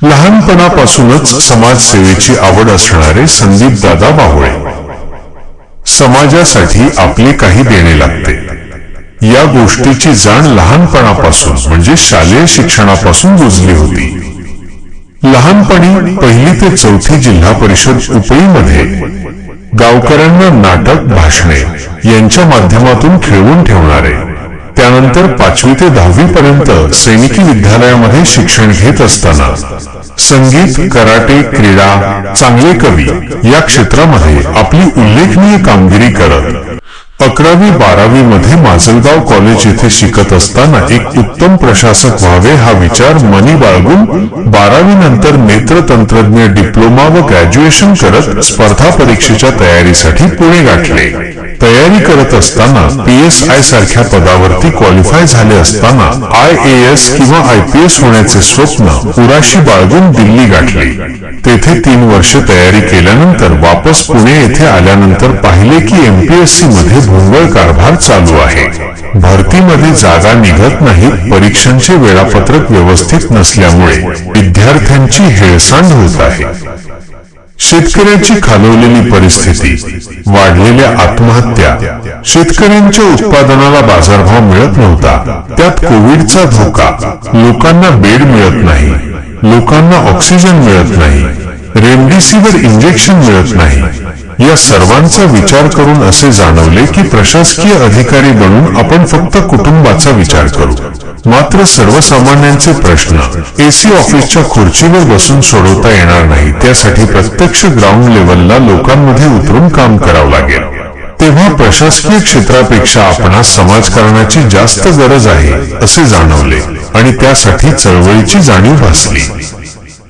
लहानपणापासूनच समाजसेवेची आवड असणारे संदीप दादा बाहुळे समाजासाठी आपले काही देणे लागते या गोष्टीची जाण लहानपणापासून म्हणजे शालेय शिक्षणापासून रुजली होती. लहानपणी 1ली ते 4थी जिल्हा परिषद उपळीमध्ये गावकऱ्यांना नाटक, भाषणे यांच्या माध्यमातून खेळवून ठेवणारे, त्यानंतर 5वी ते 10वी पर्यंत सैनिकी विद्यालयामध्ये शिक्षण घेत असताना संगीत, कराटे, क्रीडा, चांगले कवी या क्षेत्रामध्ये आपली उल्लेखनीय कामगिरी करत 11वी 12वी मध्ये माजलगाव कॉलेज येथे शिकत असताना एक उत्तम प्रशासक व्हावे हा विचार मनी बाळगून 12वी नंतर नेत्रतंत्रज्ञ डिप्लोमा व ग्रॅज्युएशन करत स्पर्धा परीक्षेच्या तयारीसाठी पुणे गाठले. तयारी करत असताना PSI सारख्या पदावरती क्वालिफाय झाले असताना IAS किंवा IPS होण्याचे स्वप्न उराशी बाळगून दिल्ली गाठली. तेथे 3 वर्ष तयारी केल्यानंतर वापस पुणे येथे आल्यानंतर पाहिले की MPSC मध्ये भोंगळ कारभार चालू आहे. भरतीमध्ये जागा निघत नाहीत, परीक्षांचे वेळापत्रक व्यवस्थित नसल्यामुळे विद्यार्थ्यांची हेळसांड होत आहे. शेतकऱ्याची खालवलेली परिस्थिती, वाढलेल्या आत्महत्या, शेतकऱ्यांच्या उत्पादनाला बाजारभाव मिळत नव्हता, त्यात कोविडचा धोका, लोकांना बेड मिळत नाही, लोकांना ऑक्सिजन मिळत नाही, रेमडेसिवीर इंजेक्शन मिळत नाही, या सर्वांचा विचार करून असे जाणवले की प्रशासकीय अधिकारी बनून आपण फक्त कुटुंबाचा विचार करू, मात्र सर्वसामान्यांचे प्रश्न AC ऑफिसच्या खुर्चीवर बसून सोडवता येणार नाही. त्यासाठी प्रत्यक्ष ग्राउंड लेवलला लोकांमध्ये उतरून काम करावं लागेल. तेव्हा प्रशासकीय क्षेत्रापेक्षा आपणास समाजकारणाची जास्त गरज आहे असे जाणवले आणि त्यासाठी चळवळीची जाणीव भासली.